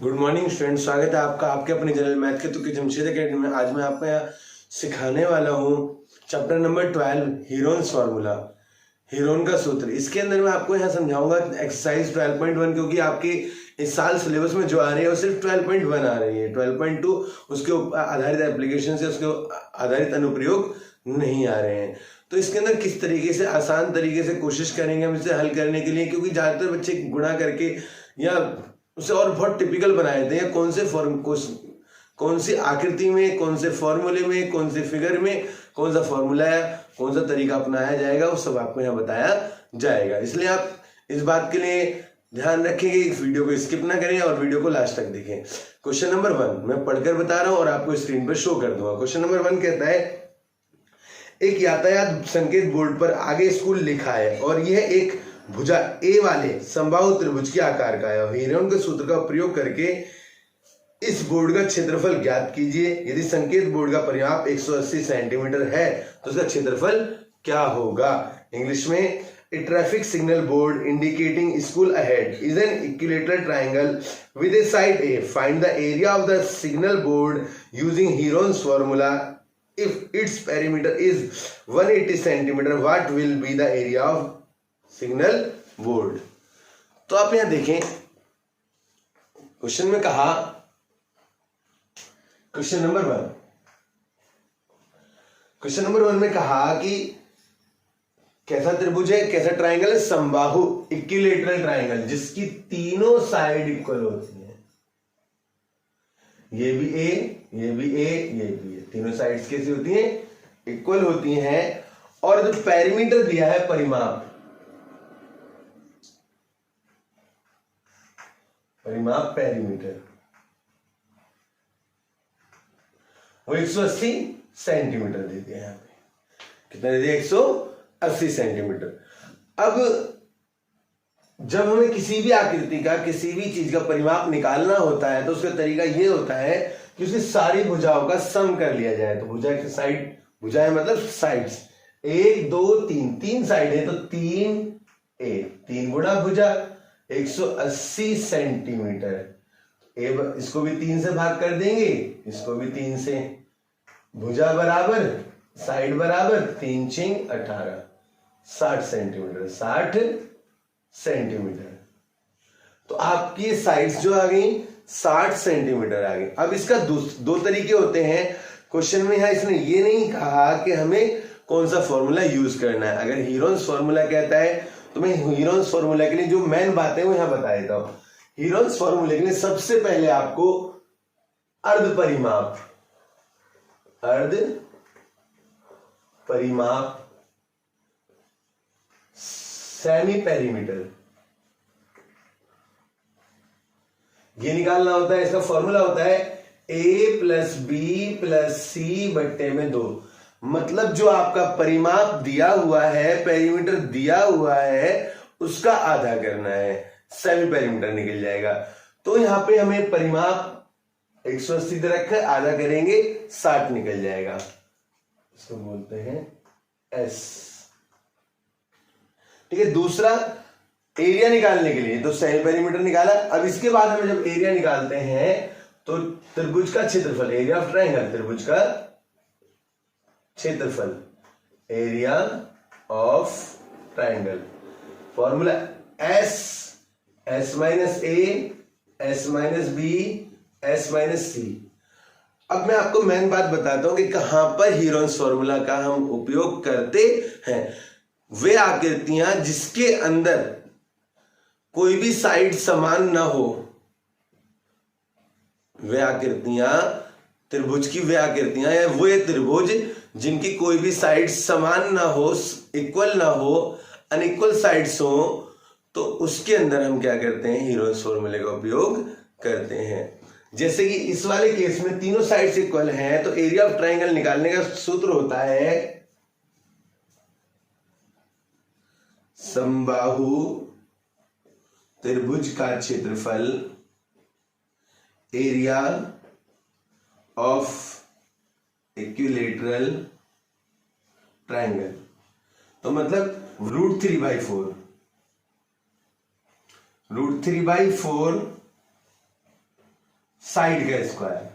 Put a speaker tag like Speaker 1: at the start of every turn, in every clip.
Speaker 1: Good morning student, स्वागत है आपका आपके अपने जनरल मैथ के तुक्के जमशेद अकेडमी में। आज मैं आपको यहाँ सिखाने वाला हूँ chapter number 12 Heron's formula, Heron का सूत्र। इसके अंदर मैं आपको यहाँ समझाऊंगा एक्सरसाइज 12.1, क्योंकि आपके इस साल सिलेबस में जो आ रही है वो सिर्फ 12.1 आ रही है। 12.2 उसके आधारित एप्लीकेशन से उसके आधारित अनुप्रयोग नहीं आ रहे हैं। तो इसके अंदर किस तरीके से आसान तरीके से कोशिश करेंगे हम इसे हल करने के लिए, क्योंकि ज़्यादातर बच्चे गुणा करके या उसे और बहुत टिपिकल बनाए थे, या कौन सी आकृति में, कौन से फॉर्मूले में, कौन से फिगर में कौन सा फॉर्मूला है, कौन सा तरीका अपनाया जाएगा, वो सब आपको यहाँ बताया जाएगा। इसलिए आप इस बात के लिए ध्यान रखेंगे, इस वीडियो को स्किप ना करें और वीडियो को लास्ट तक देखें। क्वेश्चन नंबर 1 मैं पढ़कर बता रहा हूँ और आपको स्क्रीन पर शो कर दूंगा। क्वेश्चन नंबर 1 कहता है, एक यातायात संकेत बोर्ड पर आगे स्कूल लिखा है और यह एक भुजा ए वाले समबाहु त्रिभुज के आकार का है। हीरोन के सूत्र का प्रयोग करके इस बोर्ड का क्षेत्रफल ज्ञात कीजिए। यदि संकेत बोर्ड का परिमाप 180 सेंटीमीटर है तो उसका क्षेत्रफल क्या होगा। इंग्लिश में, a traffic signal board indicating school ahead is an equilateral triangle with a side A. Find the area of the signal board using Heron's formula. If its perimeter is 180 centimetre, what will be the area of signal board. तो आप यहां देखें, question में कहा, question number 1 में कहा कि कैसा त्रिभुज है, कैसा ट्राइंगल है, समबाहु इक्विलेटरल ट्राइंगल जिसकी तीनों साइड इक्वल होती है। ये भी ए, ये भी ए, ये भी ए, तीनों साइड्स कैसी होती हैं, इक्वल होती हैं। और जो पेरीमीटर दिया है, परिमाप पेरीमीटर वो 180 सेंटीमीटर दे दिया है। यहाँ पे कितना दे दिया, 180 सेंटीमीटर। अब जब हमें किसी भी आकृति का, किसी भी चीज का परिमाप निकालना होता है तो उसका तरीका ये होता है कि उसकी सारी भुजाओं का सम कर लिया जाए। तो भुजा की साइड, भुजाएं मतलब साइड्स, 1 2 3, 3 साइड है तो 3 गुणा भुजा 180 सेंटीमीटर। इसको भी 3 से भाग कर देंगे, इसको भी 3 से। भुजा बराबर साइड बराबर 3 6 18, 60 सेंटीमीटर, 60 सेंटीमीटर। तो आपकी साइड्स जो आ गई 60 सेंटीमीटर आ गई। अब इसका दो तरीके होते हैं। क्वेश्चन में यहां इसने ये नहीं कहा कि हमें कौन सा फॉर्मूला यूज करना है। अगर हीरोन्स फॉर्मूला कहता है तो मैं हीरोन्स फॉर्मूला के लिए जो मेन बातें वो यहां बता देता हूं। हीरोन्स फॉर्मूले के लिए सबसे पहले आपको अर्ध परिमाप सेमी पेरीमीटर ये निकालना होता है। इसका फॉर्मूला होता है a प्लस बी प्लस सी बट्टे में 2। मतलब जो आपका परिमाप दिया हुआ है, पेरीमीटर दिया हुआ है, उसका आधा करना है, सेमी पेरीमीटर निकल जाएगा। तो यहां पे हमें परिमाप 180 दे रखा है, आधा करेंगे 60 निकल जाएगा। इसको बोलते हैं S। ठीक है। दूसरा, एरिया निकालने के लिए तो सेमी पेरीमीटर निकाला। अब इसके बाद हमें जब एरिया निकालते हैं तो त्रिभुज का क्षेत्रफल, एरिया ऑफ ट्राइंगल, त्रिभुज का क्षेत्रफल, area of triangle, formula S minus A, S minus B, S minus C. अब मैं आपको मेन बात बताता हूं कि कहां पर हीरोन्स फॉर्मूला का हम उपयोग करते हैं। वे आकृतियां जिसके अंदर कोई भी साइड समान ना हो, वे आकृतियां, त्रिभुज की वे आकृतियां या वे त्रिभुज जिनकी कोई भी साइड समान ना हो, इक्वल ना हो, अनइक्वल साइड्स हो, तो उसके अंदर हम क्या करते हैं, हीरोन्स फॉर्मूले का उपयोग करते हैं। जैसे कि इस वाले केस में तीनों साइड्स इक्वल हैं तो एरिया ऑफ ट्राइंगल निकालने का सूत्र होता है समबाहु त्रिभुज का क्षेत्रफल, एरिया ऑफ इक्विलेटरल ट्राइंगल। तो मतलब √3/4 साइड का स्क्वायर,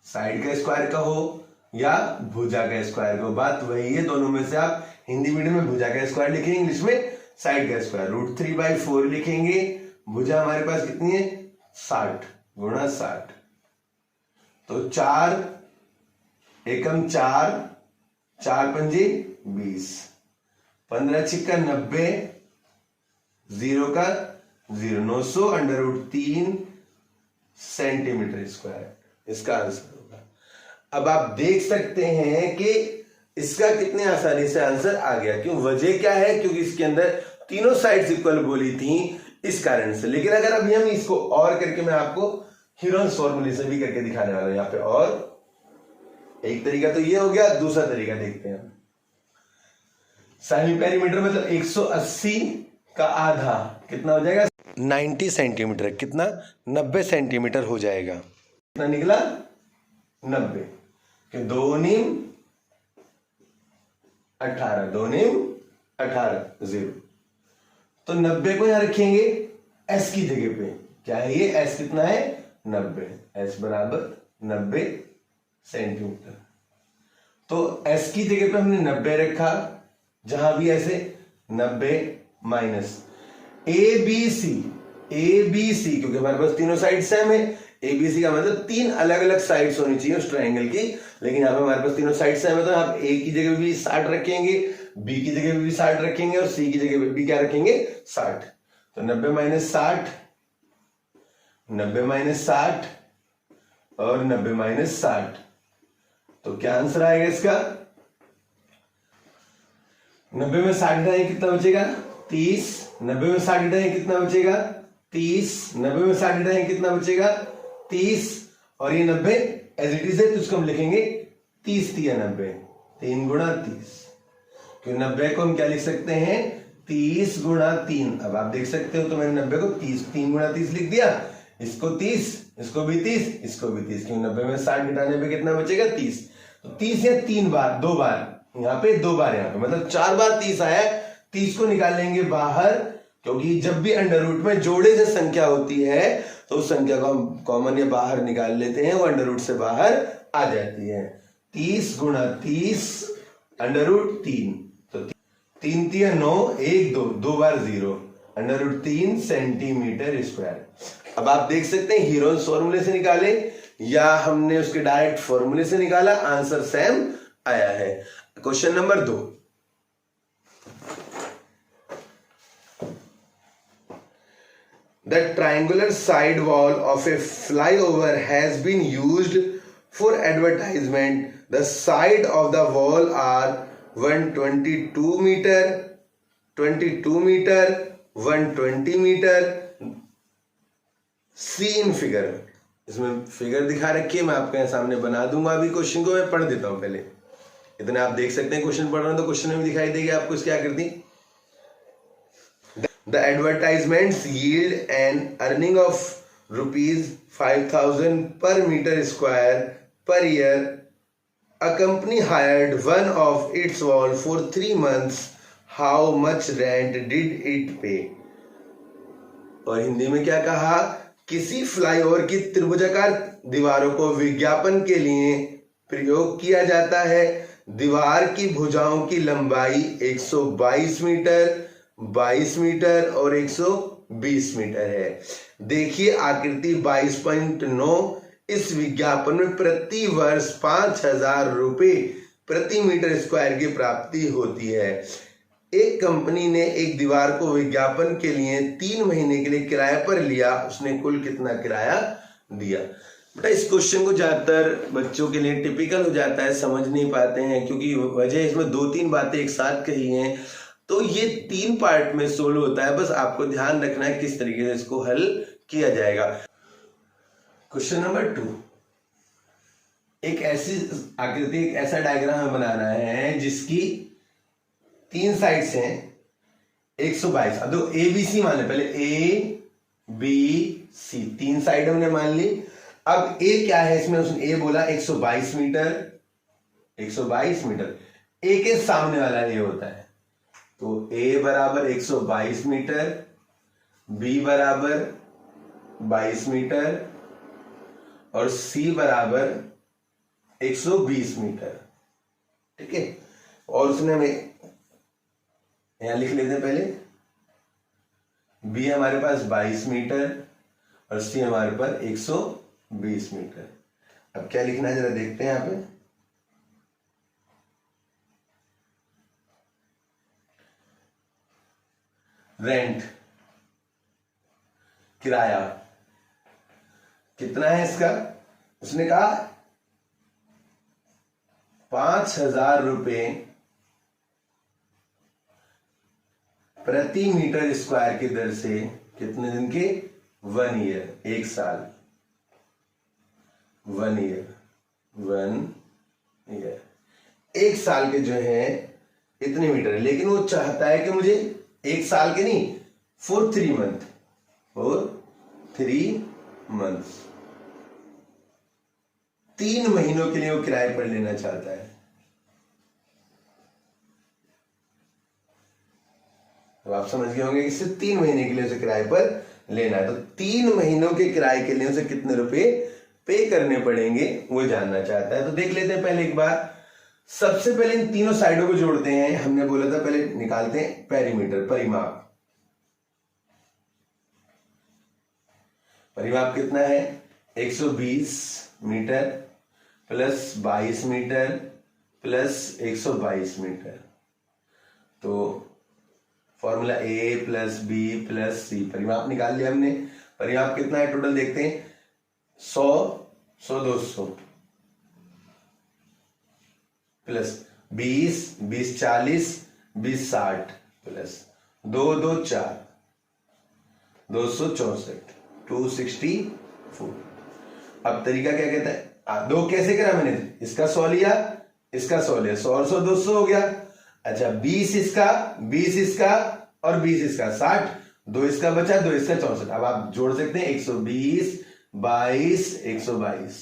Speaker 1: साइड का स्क्वायर कहो या भुजा का स्क्वायर कहो, बात वही है। दोनों में से आप हिंदी मीडियम में भुजा का स्क्वायर लिखेंगे, इंग्लिश में साइड का स्क्वायर। √3/4 लिखेंगे। भुजा हमारे पास कितनी है 60 गुणा 60, तो 4 एकम 4, 4 पंजे 20, 15 छिक्का 90, 0 का 0, 900 √3 सेंटीमीटर स्क्वायर इसका आंसर होगा। अब आप देख सकते हैं कि इसका कितने आसानी से आंसर आ गया। क्यों, वजह क्या है, क्योंकि इसके अंदर तीनों साइड्स इक्वल बोली थी इस कारण से। लेकिन अगर अभी हम इसको और करके, मैं आपको हीरोन्स फॉर्मूले से भी करके दिखाने वाला हूं यहाँ पे। और एक तरीका तो ये हो गया, दूसरा तरीका देखते हैं। सेमी पेरीमीटर मतलब 180 का आधा कितना हो जाएगा 90 सेंटीमीटर, कितना 90 सेंटीमीटर हो जाएगा। कितना निकला 90, 2 नीम 18, 2 नीम 18, 0। तो 90 को यहां रखेंगे s की जगह पे। क्या है ये, s कितना है 90, s बराबर 90 सेंटीमीटर। तो s की जगह पे हमने 90 रखा, जहां भी ऐसे 90 माइनस ABC, क्योंकि हमारे पास तीनों साइड सेम है। ABC का मतलब 3 अलग अलग साइड्स होनी चाहिए उस ट्रायंगल की, लेकिन यहाँ पे हमारे पास तीनों साइड सेम है, तो आप A की जगह भी 60 रखेंगे, B की जगह भी 60 रखेंगे और C की जगह भी क्या रखेंगे 60। तो 90 माइनस 60, 90 माइनस 60 और 90 माइनस 60, तो क्या आंसर आएगा इसका। 90 में 60 घटाएं कितना बचेगा 30, 90 में 60 घटाएं कितना बचेगा 30, 90 में 60 घटाएं कितना बचेगा 30, और ये 90 एज इट इज है, तो इसको हम लिखेंगे 30 × 90, 3 गुणा 30। क्यों 90 को हम क्या लिख सकते हैं 30 गुणा 3। अब आप देख सकते हो, तो मैंने 90 को 3 गुणा 30 लिख दिया, इसको 30, इसको भी 30, इसको भी 30। क्यों 90 में 60 घटाने पे कितना बचेगा 30, तो 30 या 3 बार, 2 बार यहाँ पे, 2 बार यहाँ पे, मतलब 4 बार 30 आया। 30 को निकाल लेंगे बाहर, क्योंकि जब भी अंडर रूट में जोड़े से संख्या होती है तो उस संख्या को हम कॉमन या बाहर निकाल लेते हैं, वो अंडर रूट से बाहर आ जाती है। 30 गुणा 30 अंडर रूट 3, तो 3 × 9, 1 2, 2 बार 0, अंडर रूट 3 सेंटीमीटर स्क्वायर। अब आप देख सकते हैं हीरोन्स फॉर्मूले से निकाले या हमने उसके डायरेक्ट फॉर्मूले से निकाला, आंसर सेम आया है। Question number 2, the triangular side wall of a flyover has been used for advertisement. The side of the wall are 122 meter, 22 meter, 120 meter. See in figure. इसमें फिगर दिखा रखी है, मैं आपके यहाँ सामने बना दूंगा। अभी क्वेश्चन को मैं पढ़ देता हूं पहले, इतने आप देख सकते हैं क्वेश्चन पढ़ रहा हूं तो क्वेश्चन में भी दिखाई देगी आपको इसकी आकृति। The advertisements yield an earning of ₹5,000 per meter square per year. A company hired one of its wall for 3 months. How much rent did it pay? और हिंदी में क्या कहा, किसी फ्लाईओवर की त्रिभुजाकार दीवारों को विज्ञापन के लिए प्रयोग किया जाता है। दीवार की भुजाओं की लंबाई 122 मीटर, 22 मीटर और 120 मीटर है। देखिए आकृति 22.9। इस विज्ञापन में प्रति वर्ष 5,000 रुपए प्रति मीटर स्क्वायर की प्राप्ति होती है। एक कंपनी ने एक दीवार को विज्ञापन के लिए 3 महीने के लिए किराए पर लिया, उसने कुल कितना किराया दिया। बेटा इस क्वेश्चन को ज्यादातर बच्चों के लिए टिपिकल हो जाता है, समझ नहीं पाते हैं, क्योंकि वजह इसमें 2-3 बातें एक साथ कही हैं, तो ये 3 पार्ट में सोल्व होता है। बस आपको ध्यान रखना है किस तरीके से इसको हल किया जाएगा। क्वेश्चन नंबर 2, एक ऐसी आकृति, एक ऐसा डायग्राम हमें बनाना है जिसकी 3 साइड्स हैं 122। अब देखो ए बी सी मान ले, पहले ए बी सी 3 साइड हमने मान ली। अब ए क्या है, इसमें उसने ए बोला 122 मीटर, 122 मीटर। ए के सामने वाला ए होता है, तो ए बराबर 122 मीटर, बी बराबर 22 मीटर और सी बराबर 120 मीटर। ठीक है, और उसने हमें यहां लिख लेते हैं पहले, बी हमारे पास 22 मीटर और सी हमारे पास 120 मीटर। अब क्या लिखना है जरा देखते हैं यहां पे। रेंट, किराया कितना है इसका, उसने कहा 5,000 रुपए प्रति मीटर स्क्वायर की दर से, कितने दिन के, 1 ईयर, 1 साल, 1 ईयर, 1 ईयर, 1 साल के जो है इतने मीटर। लेकिन वो चाहता है कि मुझे 1 साल के नहीं, फॉर 3 मंथ, फॉर 3 मंथ्स, 3 महीनों के लिए वो किराए पर लेना चाहता है। तो आप समझ गए होंगे कि इसे 3 महीने के लिए उसे किराए पर लेना है। तो 3 महीनों के किराए के लिए उसे कितने रुपए पे करने पड़ेंगे वो जानना चाहता है। तो देख लेते हैं पहले एक बार। सबसे पहले इन तीनों साइडों को जोड़ते हैं। हमने बोला था पहले निकालते हैं पेरीमीटर, परिमाप। परिमाप कितना है, 120 metre plus 22 metre plus 122 metre. तो formula A plus B plus C, परिमाप निकाल लिया हमने। परिमाप कितना है टोटल देखते हैं, 100, 100, 200 प्लस 20, 20, 40, 20, 60 प्लस 2, 2, 4, 264, 264। अब तरीका क्या कहता है, दो कैसे करा मैंने, इसका 100 लिया, इसका 100 लिया, 100 और 100 200 हो गया। अच्छा 20 इसका, 20 इसका और 20 इसका, 60, 2 इसका बचा, 2 इसका 64। अब आप जोड़ सकते हैं 120, 22, 122,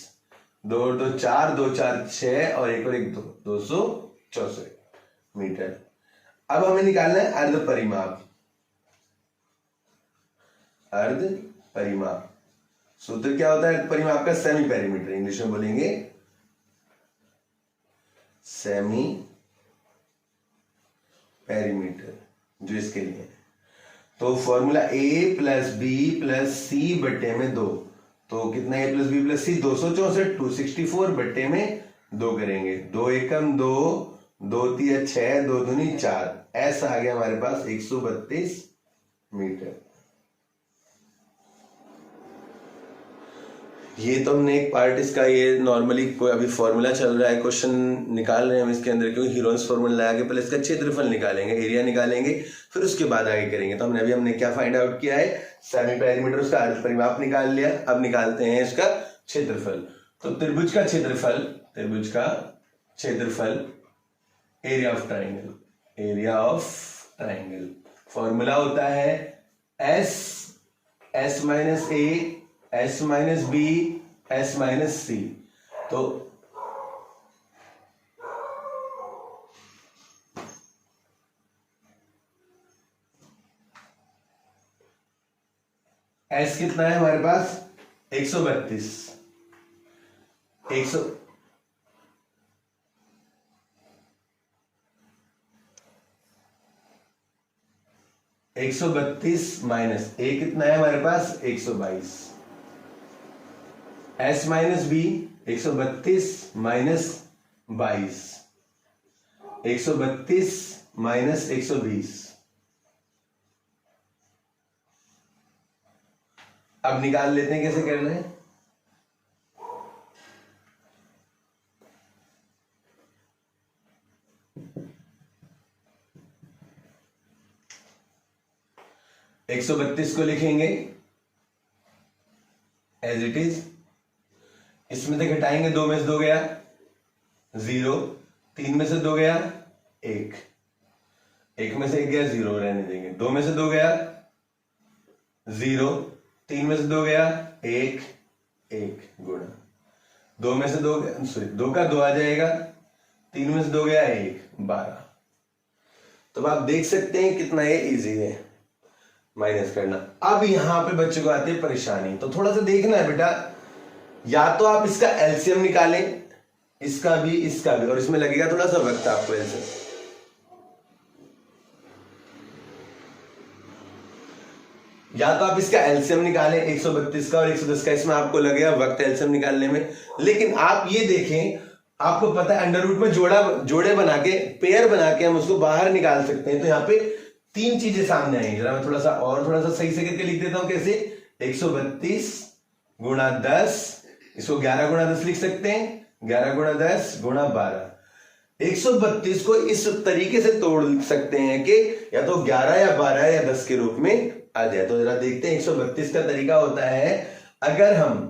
Speaker 1: 2 और 2 4, 2 4 6 और 1 और 1 2, 264 मीटर। अब हमें निकालना है अर्ध परिमाप। अर्ध परिमाप सूत्र क्या होता है अर्ध परिमाप का, सेमी पेरीमीटर, इंग्लिश में बोलेंगे सेमी पेरीमीटर, जो इसके लिए है। तो formula A plus B plus सी बट्टे में 2, तो कितना ए प्लस बी प्लस सी, 264, 264 बट्टे में 2 करेंगे, 2 एकम 2, 2 तिया 6, 2 दूनी 4, ऐसा आ गया हमारे पास 132 मीटर। ये तो हमने एक पार्ट इसका, ये नॉर्मली कोई अभी फॉर्मूला चल रहा है, क्वेश्चन निकाल रहे हैं हम इसके अंदर, क्योंकि हीरोन्स फॉर्मूला लगा के पहले इसका क्षेत्रफल निकालेंगे, एरिया निकालेंगे, फिर उसके बाद आगे करेंगे। तो हमने क्या फाइंड आउट किया है, सेमी पेरीमीटर, उसका अर्ध परिमाप निकाल लिया। अब निकालते हैं इसका क्षेत्रफल। तो त्रिभुज का क्षेत्रफल, area of triangle, area of triangle, formula होता है एस माइनस ए, S minus B, S minus C. तो एस कितना है हमारे पास, 132, 132 माइनस ए कितना है हमारे पास, 122। S minus b 132 minus 22, 132 minus 120। अब निकाल लेते हैं कैसे करना है। एक 132 को लिखेंगे एज इट इज, इसमें से घटाएंगे, 2 में से 2 गया 0, 3 में से 2 गया 1, 1 में से 1 गया 0, रहने देंगे। 2 में से 2 गया 0, 3 में से 2 गया 1, 1 गुणा 2 में से 2 गया, सॉरी 2 का 2 आ जाएगा, 3 में से 2 गया 1, 12। तो आप देख सकते हैं कितना ये इजी है माइनस करना। अब यहां पे बच्चों को आती है परेशानी, तो थोड़ा सा देखना है बेटा, या तो आप इसका एलसीएम निकालें, इसका भी, और इसमें लगेगा थोड़ा सा वक्त आपको एलसीएम। या तो आप इसका एलसीएम निकालें 132 का और 110 का, इसमें आपको लगेगा वक्त एलसीएम निकालने में। लेकिन आप ये देखें, आपको पता है अंडर रूट में जोड़े बना के, पेयर बना के हम उसको बाहर निकाल सकते हैं। तो यहाँ पे तीन चीजें सामने आएंगी। जरा मैं थोड़ा सा सही से करके लिख देता हूं। कैसे? 132 गुणा 10, इसको 11 गुणा 10 लिख सकते हैं, 11 गुणा 10 गुणा 12। 132 को इस तरीके से तोड़ सकते हैं कि या तो 11 या 12 या 10 के रूप में आ जाए। तो जरा देखते हैं 132 का तरीका होता है, अगर हम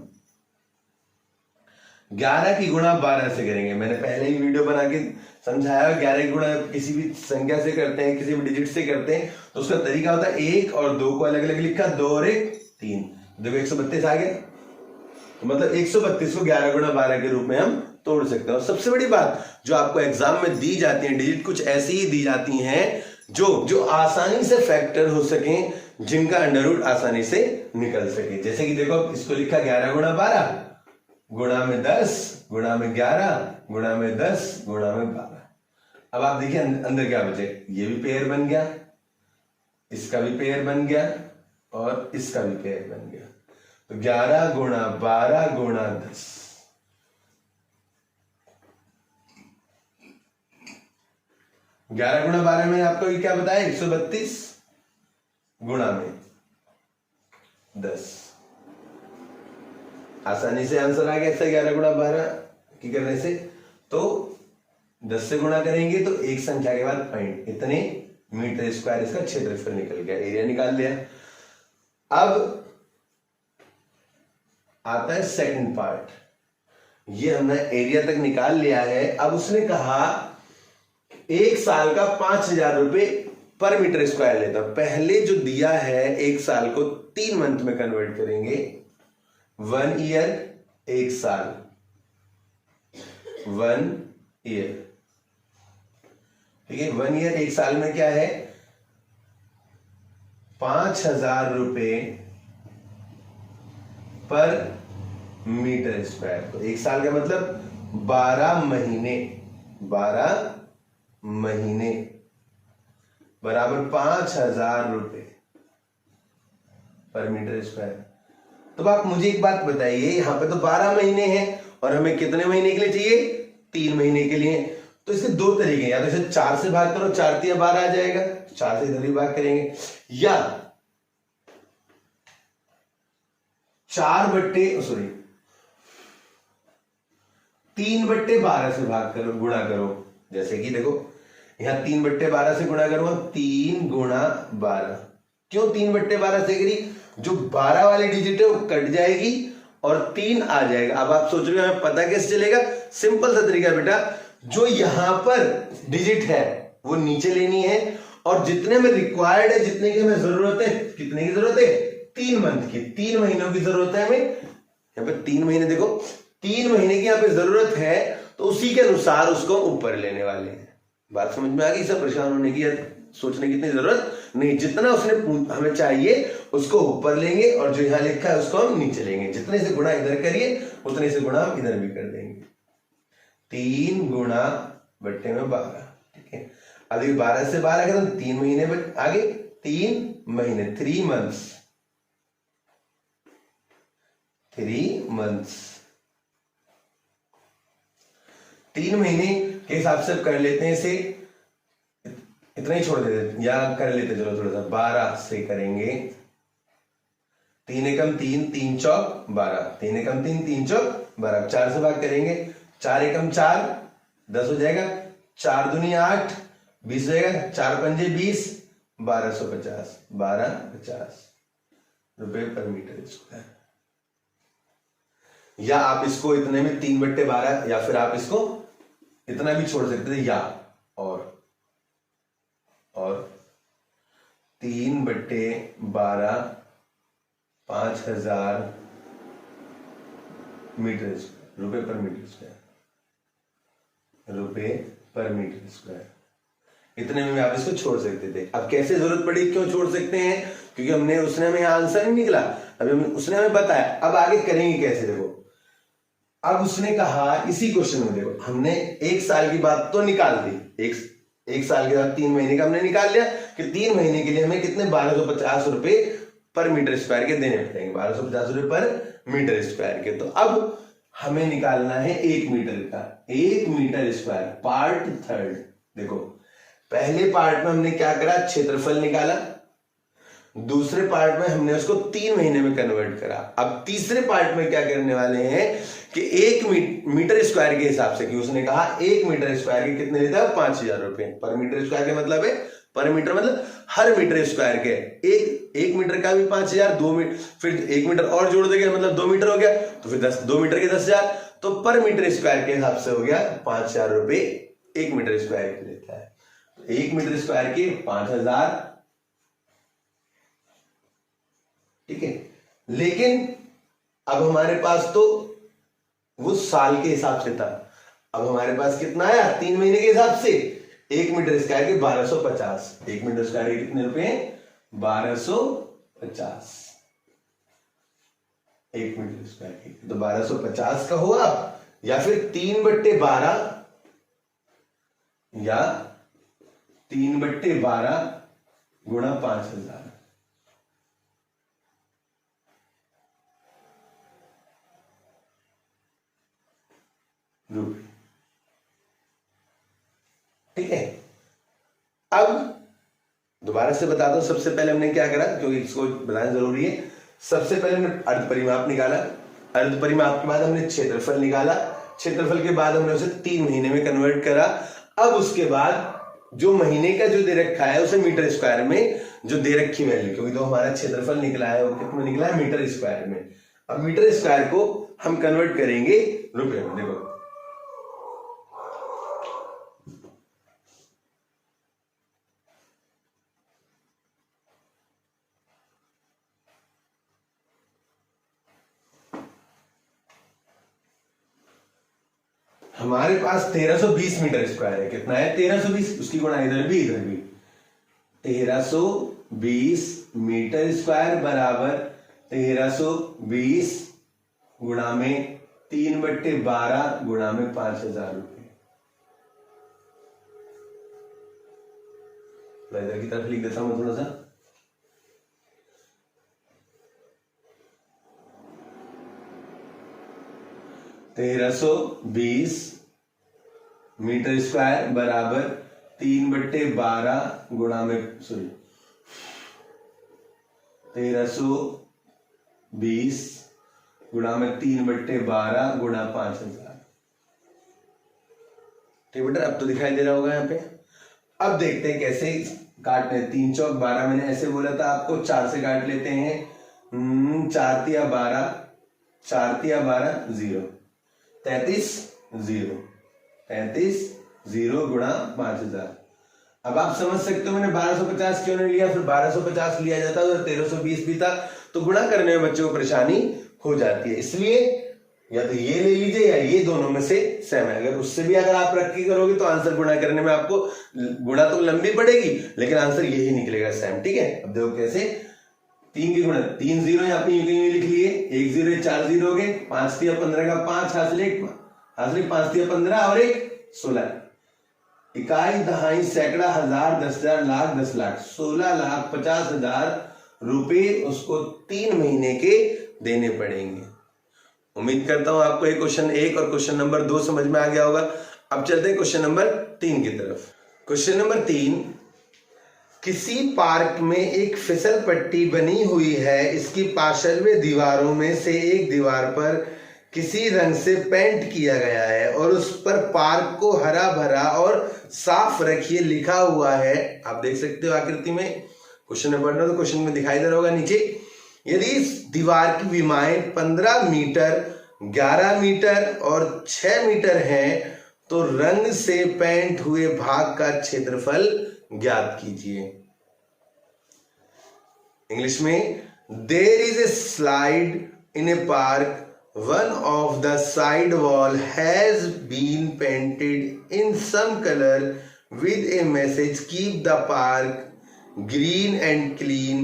Speaker 1: 11 की गुणा 12 से करेंगे, मैंने पहले ही वीडियो बना के समझाया, 11 की गुणा किसी भी संख्या से करते हैं, किसी भी डिजिट से करते हैं, तो उसका तरीका होता है 1 और 2 को अलग अलग लिखा, 2 और 1 3। देखो 132 आ गया। तो मतलब 132 को 11 गुणा 12 के रूप में हम तोड़ सकते हैं। और सबसे बड़ी बात जो आपको एग्जाम में दी जाती है, डिजिट कुछ ऐसी ही दी जाती हैं जो आसानी से फैक्टर हो सके, जिनका अंडर रूट आसानी से निकल सके। जैसे कि देखो इसको लिखा 11 गुणा 12 गुणा में 10 गुणा में 11 गुणा में 10 गुणा में 12। अब आप देखिए अंदर क्या बचे, ये भी पेयर बन गया, इसका भी पेयर बन गया और इसका भी पेयर बन गया। तो 11 गुणा 12 गुणा 10, 11 गुणा 12 में आपको ये क्या बताया, 132 गुणा में 10। आसानी से आंसर आ गया इससे 11 गुणा 12 की करने से। तो 10 से गुणा करेंगे तो एक संख्या के बाद पॉइंट, इतने मीटर स्क्वायर इसका क्षेत्रफल निकल गया, एरिया निकाल लिया। अब आता है सेकंड पार्ट, ये हमने एरिया तक निकाल लिया है। अब उसने कहा एक साल का 5,000 रुपए पर मीटर स्क्वायर लेता। पहले जो दिया है एक साल को 3 मंथ में कन्वर्ट करेंगे, 1 ईयर 1 साल, 1 ईयर, ठीक है। 1 ईयर 1 साल में क्या है, 5,000 रुपए पर मीटर स्क्वायर। तो 1 साल का मतलब 12 महीने, 12 महीने बराबर 5,000 रुपए पर मीटर स्क्वायर। तो आप मुझे एक बात बताइए, यहां पे तो 12 महीने हैं और हमें कितने महीने के लिए चाहिए, 3 महीने के लिए। तो इसके दो तरीके, या तो इसे 4 से भाग करो, 4 3 12 आ जाएगा, 4 से इधर ही भाग करेंगे, या 3/12 से भाग करो, गुणा करो। जैसे कि देखो यहां 3/12 से गुणा करूंगा, 3 गुणा 12। क्यों 3/12 से करी, जो 12 वाली डिजिट है वो कट जाएगी और 3 आ जाएगा। अब आप सोच रहे हो हमें पता कैसे चलेगा, सिंपल सा तरीका बेटा, जो यहां पर डिजिट है वो नीचे लेनी है और जितने में रिक्वायर्ड है, जितने की हमें जरूरत है, कितने की जरूरत है, 3 मंथ की, 3 महीनों की जरूरत है हमें। यहां पे 3 महीने, देखो 3 महीने की यहां पे जरूरत है, तो उसी के अनुसार उसको ऊपर लेने वाले हैं। बात समझ में आ गई? सब परेशान होने की या सोचने की इतनी जरूरत नहीं, जितना उसने हमें चाहिए उसको ऊपर लेंगे और जो यहां लिखा है उसको हम नीचे लेंगे। जितने से गुणा इधर करिए उतने से गुणा हम इधर भी कर देंगे। 3 गुणा बट्टे में 12, ठीक है। अब 12 से 12 के तो 3 महीने आगे, 3 महीने, 3 मंथ्स, 3 मंथ्स, 3 महीने के हिसाब से कर लेते हैं इसे, इतना ही छोड़ देते या कर लेते, चलो थोड़ा सा 12 से करेंगे। 3 एकम 3, 3 चौक 12, 3 एकम 3, 3 चौक 12। 4 से भाग करेंगे, 4 एकम 4, 10 हो जाएगा, 4 दूनी 8, 20 हो जाएगा, 4 पंजे 20, 1250, 1250 रुपए पर मीटर स्क्वायर। या आप इसको इतने में 3/12, या फिर आप इसको इतना भी छोड़ सकते थे, या और 3/12 5,000 मीटर स्क्वायर, रुपए पर मीटर स्क्वायर, रुपए पर मीटर स्क्वायर। इतने में आप इसको छोड़ सकते थे। अब कैसे जरूरत पड़ी, क्यों छोड़ सकते हैं, क्योंकि उसने हमें आंसर नहीं निकला, अभी उसने हमें बताया। अब आगे करेंगे कैसे, देखो अब उसने कहा इसी क्वेश्चन में, देखो हमने 1 साल की बात तो निकाल दी, एक साल के बाद 3 महीने का हमने निकाल लिया कि 3 महीने के लिए हमें कितने 1250 रुपए पर मीटर स्क्वायर के देने पड़ेंगे, 1250 रुपए पर मीटर स्क्वायर के। तो अब हमें निकालना है 1 मीटर का, 1 मीटर स्क्वायर पार्ट थर्ड। देखो पहले पार्ट में हमने क्या करा, क्षेत्रफल निकाला, दूसरे पार्ट में हमने उसको 3 महीने में कन्वर्ट करा। अब तीसरे पार्ट में क्या करने वाले हैं कि 1 मीटर स्क्वायर के हिसाब से, कि उसने कहा 1 मीटर स्क्वायर के कितने लेता है, 5000 रुपए पर मीटर स्क्वायर के, मतलब है पर मीटर मतलब हर मीटर स्क्वायर के, एक मीटर का भी 5000, 2 मीटर फिर 1 मीटर और जोड़ देंगे मतलब 2 मीटर हो गया, तो फिर 2 मीटर के 10,000, तो पर मीटर स्क्वायर के हिसाब से हो गया 5000 रुपए 1 मीटर स्क्वायर के लेता है। 1 मीटर स्क्वायर के 5000, ठीक है। लेकिन अब हमारे पास तो वो साल के हिसाब से था, अब हमारे पास कितना आया 3 महीने के हिसाब से, 1 मीटर स्क्वायर के 1250, 1 मीटर स्क्वायर के कितने रुपए, 1250, 1 मीटर स्क्वायर के, तो 1250 का हुआ, या फिर 3/12 या 3/12 गुणा 5000 रुपये, ठीक है। अब दोबारा से बताता हूं, सबसे पहले हमने क्या करा, क्योंकि इसको बताना जरूरी है। सबसे पहले हमने अर्ध परिमाप निकाला, अर्ध परिमाप के बाद हमने क्षेत्रफल निकाला, क्षेत्रफल के बाद हमने उसे 3 महीने में कन्वर्ट करा। अब उसके बाद जो महीने का जो दे रखा है उसे मीटर स्क्वायर में जो दे रखी वैल्यू, क्योंकि तो हमारा क्षेत्रफल निकला है वो कितना निकला है, मीटर स्क्वायर में। अब मीटर स्क्वायर को हम कन्वर्ट करेंगे रुपए में। देखो हमारे पास 1320 मीटर स्क्वायर है, कितना है 1320, उसकी गुणा इधर भी 1320 मीटर स्क्वायर बराबर 1320 गुणा में 3/12 गुणा में 5000 रुपए। इधर की तरफ लिख देता हूं थोड़ा सा, ₹1320 मीटर स्क्वायर बराबर 3/12 गुणा में 1320 गुणा में 3/12 गुणा 5000। ठीक बेटा, अब तो दिखाई दे रहा होगा यहाँ पे। अब देखते हैं कैसे काटते हैं। 3 चौक 12 मैंने ऐसे बोला था आपको, 4 से काट लेते हैं। 4 तिया 12, 4 तिया 12 0, 33 0 गुणा 5000। अब आप समझ सकते हो मैंने 1250 क्यों नहीं लिया, फिर 1250 लिया जाता तो 1320 भी था, तो गुणा करने में बच्चों को परेशानी हो जाती है। इसलिए या तो ये ले लीजिए या ये, दोनों में से सेम है। अगर उससे भी अगर आप रख के करोगे तो आंसर गुणा करने में आपको गुणा तो लंबी पड़ेगी, लेकिन आंसर यही निकलेगा सेम। ठीक है, अब देखो कैसे। 3 की गुणा 3 0 यहाँ पे लिख लिए, 1 0 4 0 हो गए, 5 तिया 15 का 5 हासिल 5 तिया 15 और 1 16, इकाई दहाई सैकड़ा हजार 10,000 लाख 10 लाख 16,50,000 रुपए उसको 3 महीने के देने पड़ेंगे। उम्मीद करता हूं आपको ये क्वेश्चन 1 और क्वेश्चन नंबर 2 समझ में आ गया होगा। अब चलते हैं क्वेश्चन नंबर 3 की तरफ। क्वेश्चन नंबर 3, किसी पार्क में एक फिसल पट्टी बनी हुई है, इसकी पार्श्व दीवारों में से एक दीवार पर किसी रंग से पेंट किया गया है और उस पर पार्क को हरा भरा और साफ रखिए लिखा हुआ है। आप देख सकते हो आकृति में, क्वेश्चन में पढ़ रहे हो तो क्वेश्चन में दिखाई दे रहा होगा नीचे। यदि इस दीवार की विमाएं 15 मीटर, 11 मीटर और 6 मीटर हैं तो रंग से पेंट हुए भाग का क्षेत्रफल ज्ञात कीजिए। इंग्लिश में, there is a slide in a park, one of the side wall has been painted in some color with a message, keep the park green and clean.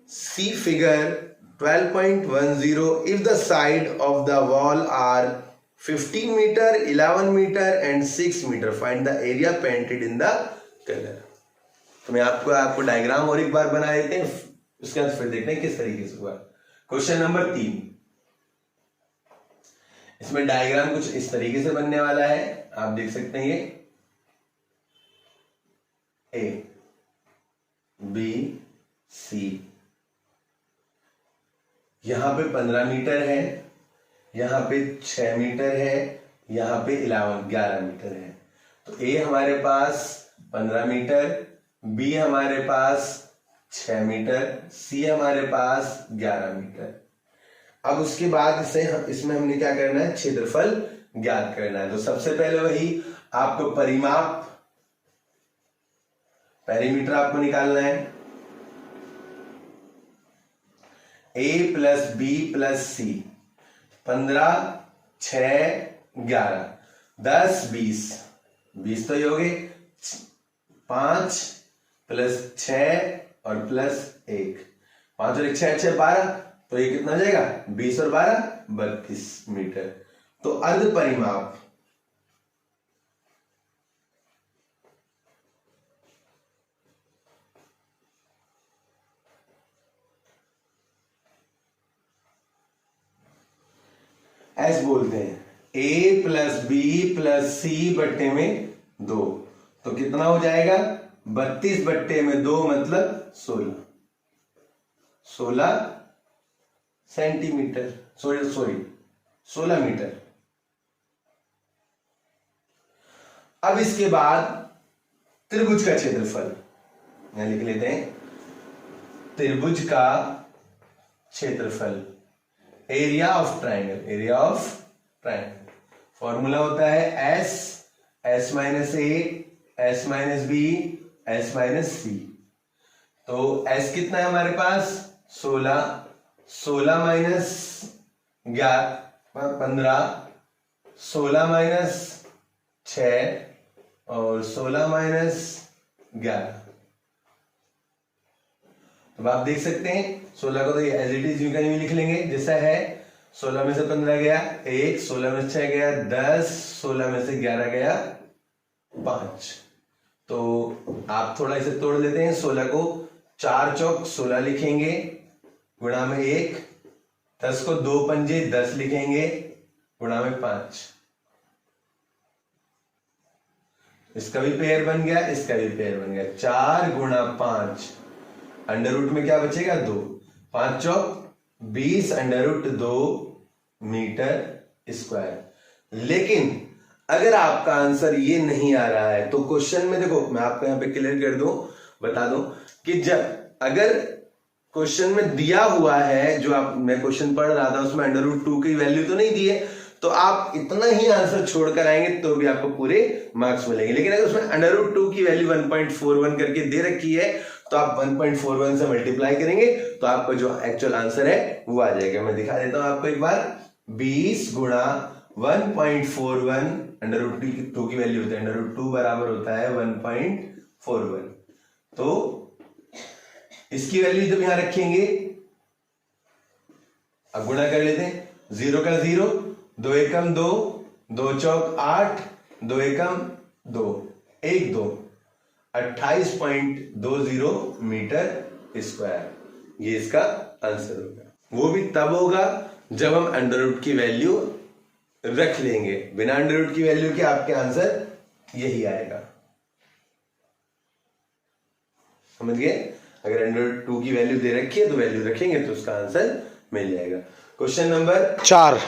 Speaker 1: See figure 12.10. If the side of the wall are 15 metre, 11 metre and 6 metre. Find the area painted in the colour. तो मैं आपको diagram और एक बार बना देते हैं, उसके बाद फिर देखते हैं किस तरीके से हुआ। क्वेश्चन नंबर 3, इसमें डायग्राम कुछ इस तरीके से बनने वाला है, आप देख सकते हैं। ये ए बी सी, यहां पे 15 मीटर है, यहां पे 6 मीटर है, यहां पे 11 मीटर है। तो ए हमारे पास 15 मीटर, बी हमारे पास 6 मीटर, सी हमारे पास 11 मीटर। अब उसके बाद इसमें हमने क्या करना है, क्षेत्रफल ज्ञात करना है। तो सबसे पहले वही आपको परिमाप, पेरीमीटर आपको निकालना है। ए प्लस बी प्लस सी, 15 6 11, 10 20, 20 तो ये हो गए, 5 प्लस 6 और प्लस 1, 5 और 1 6 6 12, तो ये कितना जाएगा, 20 और 12 32 मीटर। तो अर्ध परिमाप ऐसे बोलते हैं, ए प्लस बी प्लस सी बट्टे में 2, तो कितना हो जाएगा, 32 बट्टे में 2 मतलब 16 सेंटीमीटर, सॉरी 16 मीटर। अब इसके बाद त्रिभुज का क्षेत्रफल यहां लिख लेते हैं, त्रिभुज का क्षेत्रफल, एरिया ऑफ ट्राइंगल, फॉर्मूला होता है एस माइनस ए, S minus B, S minus C. तो एस कितना है हमारे पास, 16 माइनस 15, 16 माइनस 6 और 16 माइनस 11। तो आप देख सकते हैं 16 को तो एज इट इज यूं कहीं भी लिख लेंगे जैसा है। 16 में से 15 गया 1, 16 में से 6 गया 10, 16 में से 11 गया 5। तो आप थोड़ा इसे तोड़ लेते हैं, 16 को 4 चौक 16 लिखेंगे, गुणा में 1, 10 को 2 पंजे 10 लिखेंगे, गुणा में 5। इसका भी पेयर बन गया, इसका भी पेयर बन गया, 4 गुणा 5, अंडर रूट में क्या बचेगा 2, 5 चौक 20 अंडर रूट 2 मीटर स्क्वायर। लेकिन अगर आपका आंसर ये नहीं आ रहा है तो क्वेश्चन में देखो, मैं आपको यहां पे क्लियर कर दूं, बता दूं कि जब अगर क्वेश्चन में दिया हुआ है, जो मैं क्वेश्चन पढ़ रहा था उसमें अंडर रूट 2 की वैल्यू तो नहीं दी है, तो आप इतना ही आंसर छोड़कर आएंगे तो भी आपको पूरे मार्क्स मिलेंगे। लेकिन अगर उसमें अंडर रूट 2 की वैल्यू 1.41 करके दे रखी है तो आप 1.41 से मल्टीप्लाई करेंगे तो आपका जो एक्चुअल आंसर है वो आ जाएगा। मैं दिखा देता हूं आपको एक बार, 20 गुणा 1.41, अंडर रूट 2 की वैल्यू होता है, अंडर रूट 2 बराबर होता है 1.41। तो इसकी वैल्यू जब यहां रखेंगे, अब गुणा कर लेते हैं, 0 का 0, 2 एकम 2, 2 चौक 8, 2 एकम 2, 1 2, 28.20 मीटर स्क्वायर। ये इसका आंसर होगा। वो भी तब होगा जब हम अंडर रूट की वैल्यू रख लेंगे, बिना अंडर रूट की वैल्यू के आपके आंसर यही आएगा। समझ गए? अगर अंडर रूट 2 की वैल्यू दे रखी है तो वैल्यू रखेंगे तो उसका आंसर मिल जाएगा। क्वेश्चन नंबर 4,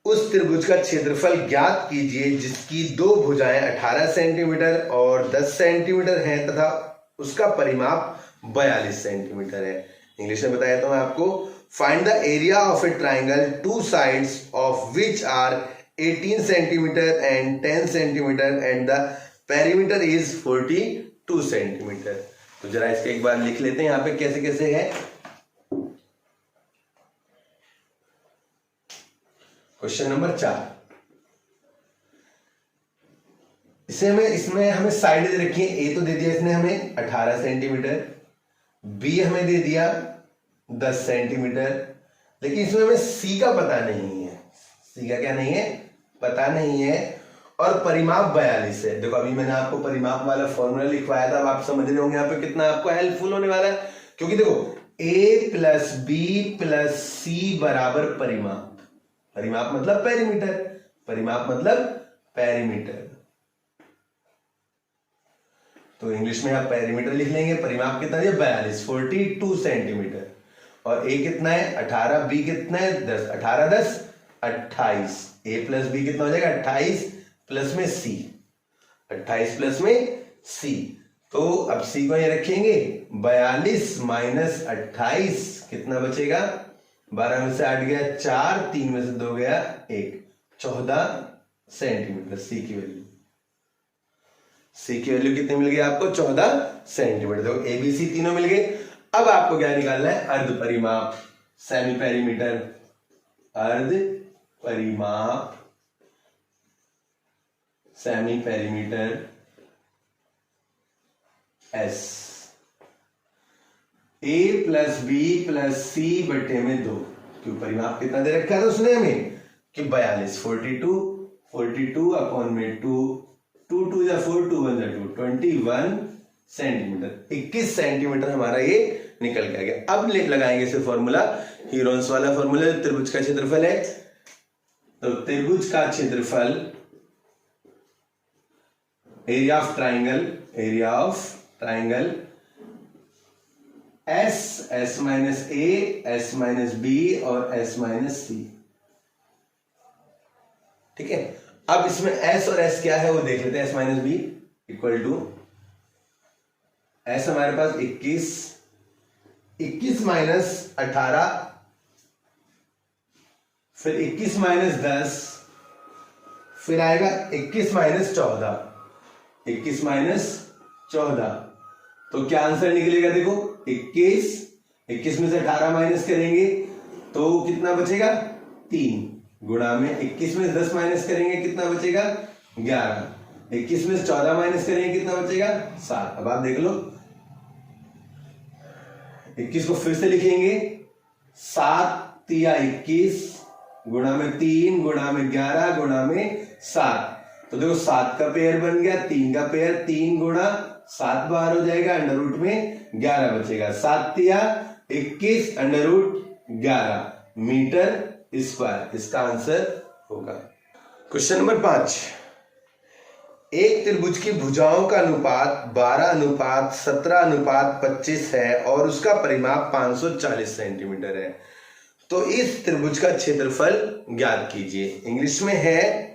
Speaker 1: उस त्रिभुज का क्षेत्रफल ज्ञात कीजिए जिसकी दो भुजाएं 18 सेंटीमीटर और 10 सेंटीमीटर हैं तथा उसका परिमाप 42 सेंटीमीटर है। इंग्लिश में बताया था मैं आपको, find the area of a triangle two sides of which are 18 centimetre and 10 centimetre and the perimeter is 42 centimetre. तो जरा इसके एक बार लिख लेते हैं यहाँ पे कैसे कैसे है। क्वेश्चन नंबर 4, इसमें हमें साइड दे रखी है। ए तो दे दिया इसने हमें 18 सेंटीमीटर, बी हमें दे दिया 10 सेंटीमीटर, लेकिन इसमें हमें सी का पता नहीं है। सी का क्या नहीं है? पता नहीं है और परिमाप 42 है। देखो अभी मैंने आपको परिमाप वाला फॉर्मूला लिखवाया था, अब आप समझ रहे होंगे यहाँ पे कितना आपको हेल्पफुल होने वाला है, क्योंकि देखो a प्लस बी प्लस सी बराबर परिमाप। परिमाप मतलब पेरीमीटर, परिमाप मतलब पेरीमीटर, तो इंग्लिश में आप पेरीमीटर लिख लेंगे। परिमाप कितना है 42, 42 सेंटीमीटर, और a कितना है 18, b कितना है 10, 18 10 28, a प्लस बी कितना हो जाएगा 28 प्लस में c, 28 प्लस में c, तो अब c को ये रखेंगे 42 माइनस 28 कितना बचेगा, 12 में से 8 गया 4, 3 में से 2 गया 1, 14 सेंटीमीटर c की वैल्यू। c की वैल्यू कितनी मिल गई आपको 14 सेंटीमीटर। देखो ए बी सी तीनों मिल गए। अब आपको क्या निकालना है, अर्ध परिमाप, सेमी पेरीमीटर, अर्ध परिमाप, semi perimeter S, a plus B plus C बटे में 2, क्यों परिमाप कितना दे रखा है उसने हमें कि 42, 42 अपॉन में 2, 2 2 या 4, 2 1 2, 21 सेंटीमीटर, 21 सेंटीमीटर हमारा ये निकल के आ गया। अब लगाएंगे इसे फॉर्मूला, हीरोन्स वाला फॉर्मूला, त्रिभुज का क्षेत्रफल है, तो त्रिभुज का क्षेत्रफल, area of triangle, area of triangle s minus A, S minus b और एस माइनस सी। ठीक है, अब इसमें एस और एस क्या है वो देख लेते हैं। S minus b equal to s हमारे पास 21 माइनस 18, फिर 21 माइनस 10, फिर आएगा 21 माइनस 14, 21 माइनस 14, तो क्या आंसर निकलेगा, देखो 21 में से 18 माइनस करेंगे तो कितना बचेगा 3, गुणा में 21 में से 10 माइनस करेंगे कितना बचेगा 11, 21 में से 14 माइनस करेंगे कितना बचेगा 7। अब आप देख लो, 21 को फिर से लिखेंगे, 7 तिया 21 गुणा में 3 गुणा में 11 गुणा में 7, तो देखो 7 का पेयर बन गया, 3 का पेयर, 3 गुणा 7 बाहर हो जाएगा, अंडर रूट में 11 बचेगा, 7 तिया 21 अंडर रूट 11 मीटर स्क्वायर, इसका आंसर होगा। क्वेश्चन नंबर 5, एक त्रिभुज की भुजाओं का अनुपात 12:17:25 है और उसका परिमाप 540 सेंटीमीटर है, तो इस त्रिभुज का क्षेत्रफल ज्ञात कीजिए। इंग्लिश में है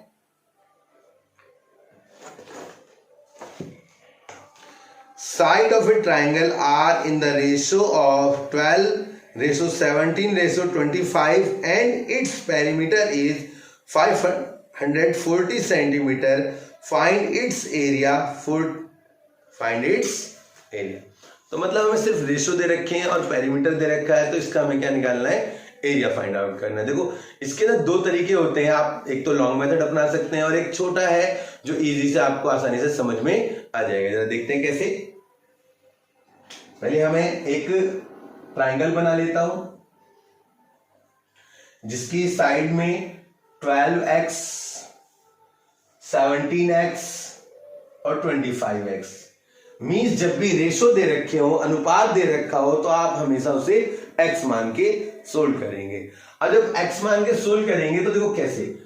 Speaker 1: side of a triangle are in the ratio of 12:17:25 and its perimeter is 540 centimetre, find its area, तो मतलब हमें सिर्फ रेशियो दे रखे हैं और पेरीमीटर दे रखा है, तो इसका हमें क्या निकालना है, एरिया फाइंड आउट करना है। देखो इसके ना दो तरीके होते हैं, आप एक तो लॉन्ग मेथड अपना सकते हैं और एक छोटा है जो इजी से आपको आसानी से समझ में आ जाएगा। जरा देखते हैं कैसे। पहले हमें एक ट्राइंगल बना लेता हूं जिसकी साइड में 12x, 17x और 25x, मीन्स जब भी रेशो दे रखे हो, अनुपात दे रखा हो, तो आप हमेशा उसे x मान के सोल्व करेंगे। और जब x मान के सोल्व करेंगे तो देखो कैसे,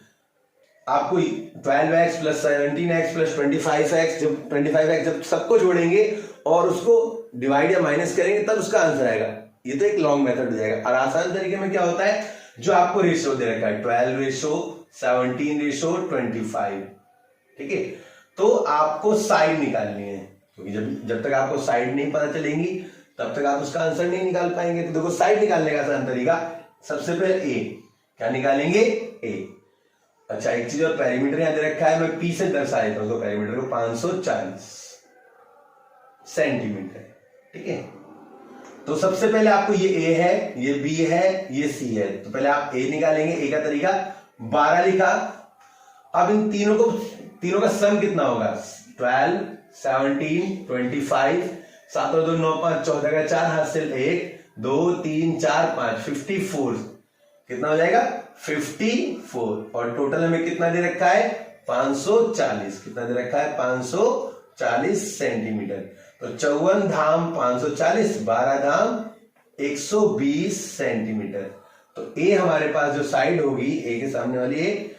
Speaker 1: आपको 12x plus 17x plus 25x, जब 25x जब सबको जोड़ेंगे और उसको डिवाइड या माइनस करेंगे तब उसका आंसर आएगा। ये तो एक लॉन्ग मेथड हो जाएगा। और आसान तरीके में क्या होता है, जो आपको रेशियो दे रखा है 12 रेशियो 17 रेशियो 25, ठीक है, तो आपको साइड निकालनी है, क्योंकि जब तक आपको साइड नहीं पता चलेंगी तब तक आप उसका आंसर नहीं निकाल पाएंगे। तो देखो साइड निकालने का आसान तरीका, सबसे पहले ए, क्या निकालेंगे ए। अच्छा एक चीज और, पेरीमीटर यहां दे रखा है, मैं पी से दर्शा देता हूं तो पेरीमीटर को 540 सेंटीमीटर, ठीक है। तो सबसे पहले आपको ये ए है, ये बी है, ये सी है, तो पहले आप ए निकालेंगे। ए का तरीका 12 लिखा। अब इन तीनों का सम कितना होगा, 12 17 25, 7 और 2 9 5 14 का 4 हाथ से 1 2 3 4 5 54, कितना हो जाएगा 54 और टोटल हमें कितना दे रखा है 540। कितना दे रखा है 540 सेंटीमीटर। तो 54 धाम 540, 12 धाम 120 सेंटीमीटर। तो ए हमारे पास जो साइड होगी ए के सामने वाली ए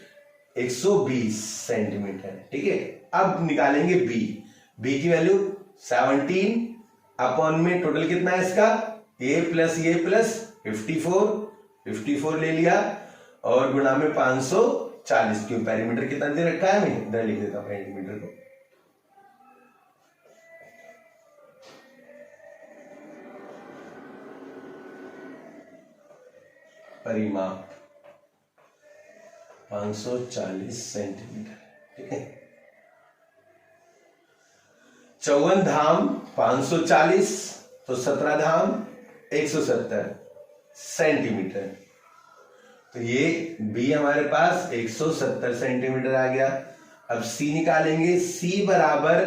Speaker 1: 120 सेंटीमीटर। ठीक है, अब निकालेंगे बी। बी की वैल्यू 17 अपॉन में टोटल कितना है इसका ए प्लस 54 ले लिया और गुणा में 540। क्यों पेरीमीटर कितना दे रखा है हमें, इधर लिख देता हूं पेरीमीटर को। परिमाप 540 सेंटीमीटर। ठीक है, 54 धाम 540 तो 17 धाम 170 सेंटीमीटर। तो ये बी हमारे पास 170 सेंटीमीटर आ गया। अब सी निकालेंगे। सी बराबर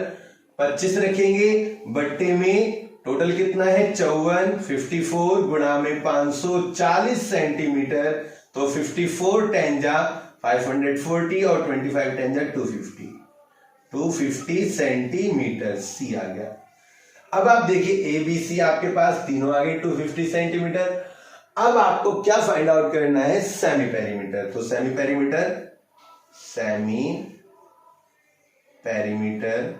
Speaker 1: 25 रखेंगे बट्टे में टोटल कितना है 54, 54 गुणा में 540 सेंटीमीटर। तो 54 10 जा 540 और 25 10 जा 250 सेंटीमीटर। सी आ गया। अब आप देखिए ए बी सी आपके पास तीनों आ गए 250 सेंटीमीटर। अब आपको क्या फाइंड आउट करना है, सेमी पेरीमीटर। तो सेमी पेरीमीटर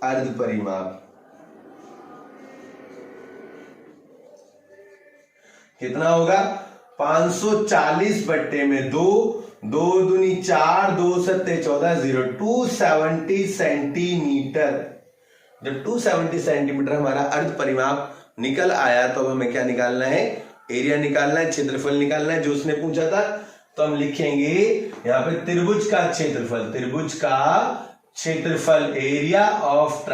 Speaker 1: अर्ध परिमाप कितना होगा 540 बट्टे में 2, 2 दूनी 4, 2 सत्ते 14, 0 270 सेंटीमीटर। जब 270 सेंटीमीटर हमारा अर्ध परिमाप निकल आया तो हमें क्या निकालना है, एरिया निकालना है, क्षेत्रफल निकालना है जो उसने पूछा था। तो हम लिखेंगे यहां पे त्रिभुज का क्षेत्रफल एरिया ऑफ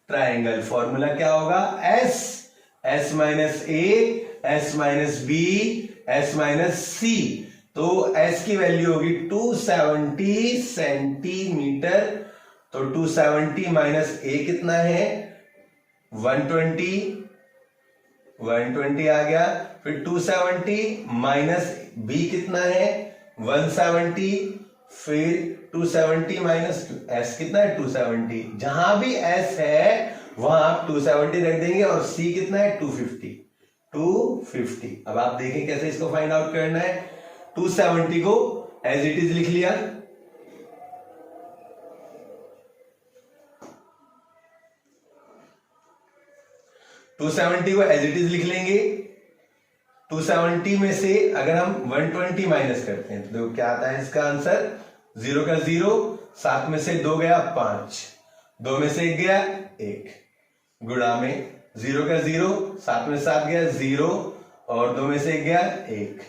Speaker 1: ट्राइंगल। फॉर्मूला क्या होगा एस माइनस ए, S minus B, S minus C. तो एस की वैल्यू होगी 270 सेंटीमीटर। तो 270 माइनस ए कितना है 120 आ गया। फिर 270 माइनस बी कितना है 170। फिर 270 माइनस एस कितना है 270। जहां भी एस है वहां आप 270 रख देंगे और सी कितना है 250। अब आप देखें कैसे इसको फाइंड आउट करना है। 270 को एज इट इज लिख लिया। टू 270 को एज इट इज लिख लेंगे। 270 में से अगर हम 120 माइनस करते हैं तो देखो क्या आता है इसका आंसर 0 का 0, 7 में से 2 गया 5, 2 में से 1 गया 1, गुणा में 0 का 0, 7 में 7 गया 0 और 2 में से 1 गया 1,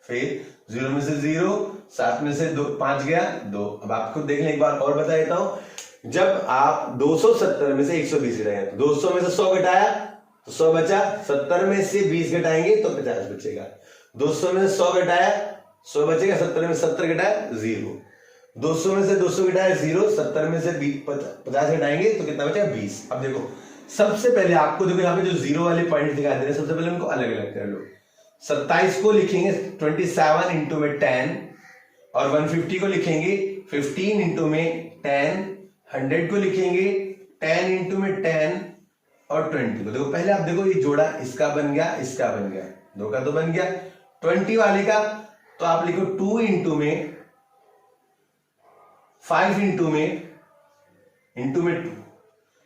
Speaker 1: फिर 0 में से 0, 7 में से 5 गया 2। अब आपको देख लें एक बार और बता देता हूं। जब आप 270 में से 120 घटाएंगे तो 200 में से 100 घटाया तो 100 बचा, 70 में से 20 घटाएंगे तो 50 बचेगा। 200 में से 100 घटाया 100 बचेगा, 70 में 70 घटाया 0, 200 में से 200 घटाया 0, 70 में से 50 घटाएंगे तो कितना बचेगा 20। अब देखो सबसे पहले आपको देखो यहाँ पे जो जीरो वाले पॉइंट दिखाई दे रहे हैं सबसे पहले उनको अलग अलग कर लो। 27 को लिखेंगे 27 इंटू में 10 और 150 को लिखेंगे 15 इंटू में 10, 100 को लिखेंगे 10 इंटू में 10 और 20 को। देखो पहले आप देखो ये जोड़ा इसका बन गया, इसका बन गया, 2 का 2 बन गया। 20 वाले का तो आप लिखो 2 इंटू में 5 इंटू में 2।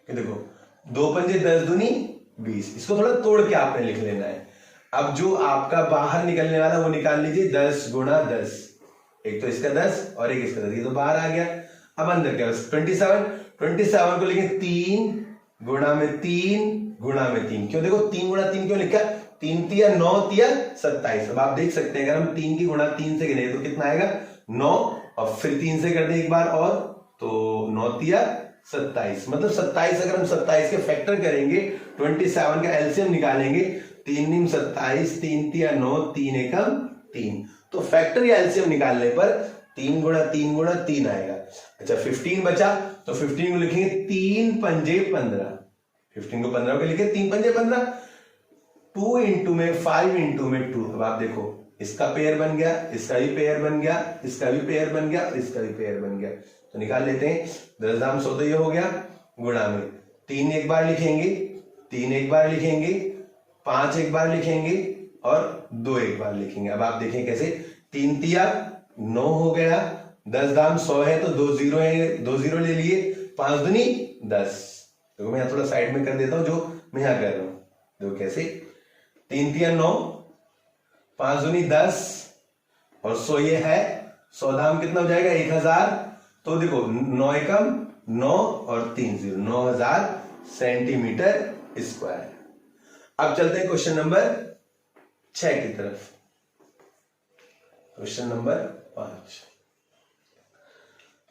Speaker 1: देखो 2 पंजे 10 दूनी 20। इसको थोड़ा तोड़ के आपने लिख लेना है। अब जो आपका बाहर निकलने वाला वो निकाल लीजिए 10 गुणा 10, एक तो इसका 10 और एक इसका 10, ये तो बाहर आ गया। अब अंदर क्या 27 को लिखें 3 गुणा में 3 गुणा में 3। क्यों देखो 3 गुणा 3 क्यों लिखा, 3 तिया 9 तिया 27। अब आप देख सकते हैं अगर हम 3 की गुणा 3 से गिने तो कितना आएगा 9 और फिर 3 से कर दे एक बार और तो 9 तिया 27। मतलब 27 अगर हम 27 के फैक्टर करेंगे 27 का एलसीएम निकालेंगे 3 नीम 27, 3 तिया 9, 3 एकम 3। तो फैक्टर या एलसीएम निकालने पर 3 गुणा 3 गुणा 3 आएगा। अच्छा 15 बचा तो 15 को लिखेंगे 3 पंजे 15। 15 को 15 के लिखे 3 पंजे 15। 2 इंटू में 5 इंटू में 2। अब आप देखो इसका पेयर बन गया, इसका भी पेयर बन गया, इसका भी पेयर बन गया, इसका भी पेयर बन गया। तो निकाल लेते हैं। 10 दाम 100 तो ये हो गया, गुणा में 3 एक बार लिखेंगे, 3 एक बार लिखेंगे, 5 एक बार लिखेंगे और 2 एक बार लिखेंगे। अब आप देखें कैसे, 3 तिया 9 हो गया, 10 दाम 100 है तो 2 जीरो है, 2 जीरो ले लिए, 5 दूनी 10। तो मैं थोड़ा साइड में कर देता हूं जो मैं यहां कर रहा हूं। देखो कैसे, 3 तिया 9, 5 दूनी 10 और 100 ये है, 100 दाम कितना हो जाएगा 1000। तो देखो 9 एकम 9 और 3 0, 9000 सेंटीमीटर स्क्वायर। अब चलते हैं क्वेश्चन नंबर 6 की तरफ। Question number 5।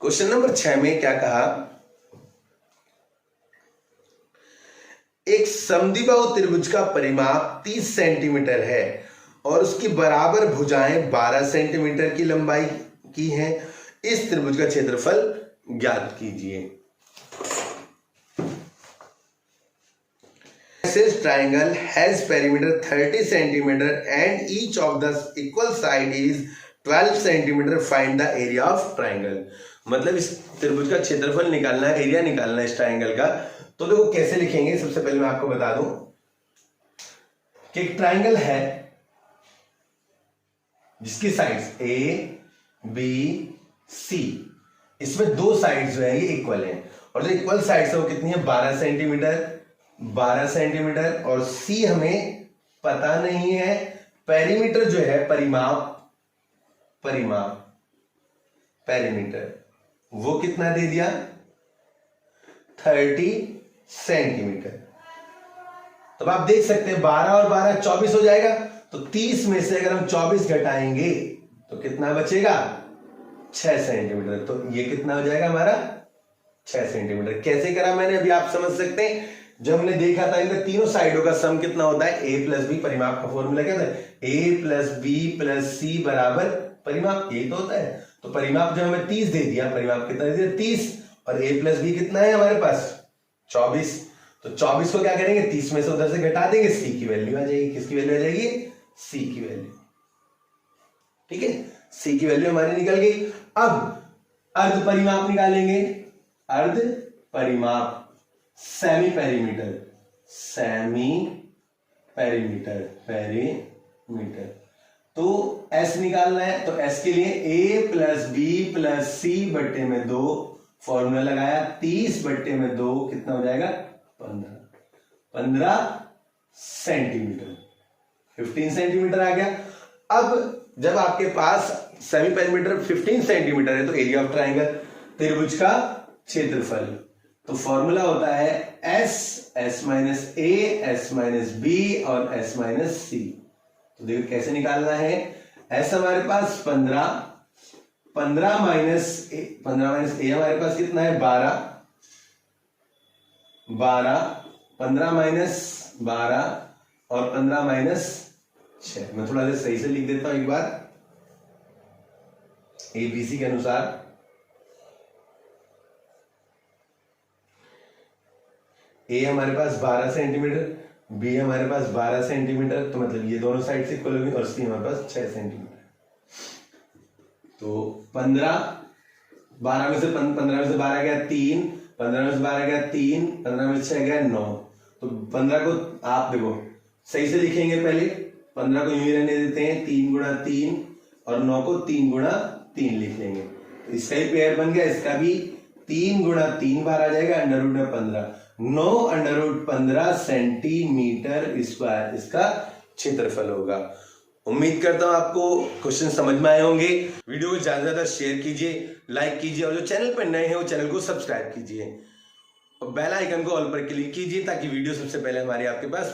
Speaker 1: क्वेश्चन नंबर 6 में क्या कहा, एक समद्विबाहु त्रिभुज का परिमाप 30 सेंटीमीटर है और उसकी बराबर भुजाएं 12 सेंटीमीटर की लंबाई की हैं। इस त्रिभुज का क्षेत्रफल ज्ञात कीजिए। This triangle has perimeter 30 centimeter and each of the equal side is 12 centimeter. Find the area of triangle। मतलब इस त्रिभुज का क्षेत्रफल निकालना है, एरिया निकालना है इस ट्राइंगल का। तो देखो कैसे लिखेंगे। सबसे पहले मैं आपको बता दूं कि एक ट्राइंगल है जिसकी साइड्स A, B, C, इसमें 2 साइड्स जो है ये इक्वल हैं और जो इक्वल साइड्स है वो कितनी है 12 सेंटीमीटर, 12 सेंटीमीटर। और C हमें पता नहीं है। पेरीमीटर जो है पेरीमीटर वो कितना दे दिया 30 सेंटीमीटर। तो आप देख सकते हैं 12 और 12 24 हो जाएगा। तो 30 में से अगर हम 24 घटाएंगे तो कितना बचेगा 6 सेंटीमीटर। तो ये कितना हो जाएगा हमारा 6 सेंटीमीटर। कैसे करा मैंने अभी आप समझ सकते हैं। जब हमने देखा था इनके तीनों साइडों का सम कितना होता है a प्लस बी। परिमाप का फॉर्मूला क्या था, a प्लस बी प्लस सी बराबर परिमाप a तो होता है। तो परिमाप जब हमें 30 दे दिया, परिमाप कितना दे दिया 30, और a प्लस बी कितना है हमारे पास 24। तो 24 को क्या करेंगे 30 में से उधर से घटा देंगे, c की वैल्यू आ जाएगी। किसकी वैल्यू आ जाएगी c की वैल्यू। ठीक है, c की वैल्यू हमारी निकल गई। अब अर्ध परिमाप निकालेंगे। अर्ध परिमाप सेमी पेरीमीटर। तो s निकालना है। तो s के लिए a प्लस बी प्लस सी बट्टे में 2, फॉर्मूला लगाया 30 बट्टे में 2 कितना हो जाएगा 15 सेंटीमीटर, 15 सेंटीमीटर आ गया। अब जब आपके पास सेमी पेरीमीटर 15 सेंटीमीटर है तो एरिया ऑफ ट्राइंगल, त्रिभुज का क्षेत्रफल, तो फॉर्मूला होता है s minus A, s minus b और s माइनस सी। तो देखो कैसे निकालना है। s हमारे पास 15 माइनस ए हमारे पास कितना है 12, 15 माइनस 12 और 15 माइनस 6। मैं थोड़ा सा सही से लिख देता हूं एक बार ABC के अनुसार। ए हमारे पास 12 सेंटीमीटर, बी हमारे पास 12 सेंटीमीटर, तो मतलब ये दोनों साइड से इक्वल होगी, और सी हमारे पास 6 सेंटीमीटर। तो 12 में से 12 गया 3, 15 में से 12 गया 3, 15 में से 6 गया 9। तो 15 को आप देखो सही से लिखेंगे। पहले 15 को यूं ही रहने देते हैं, 3 गुणा 3, और 9 को 3 गुणा 3 लिख लेंगे। तो इसका ही पेयर बन गया, इसका भी 3 गुणा 3 बार आ जाएगा, अंडर रूट में 15, 9 अंडर रूट 15 सेंटीमीटर स्क्वायर इसका क्षेत्रफल होगा। उम्मीद करता हूं आपको क्वेश्चन समझ में आए होंगे। वीडियो को ज्यादा से ज्यादा शेयर कीजिए, लाइक कीजिए, और जो चैनल पर नए हैं वो चैनल को सब्सक्राइब कीजिए और बेल आइकन को ऑल पर क्लिक कीजिए ताकि वीडियो सबसे पहले हमारे आपके पास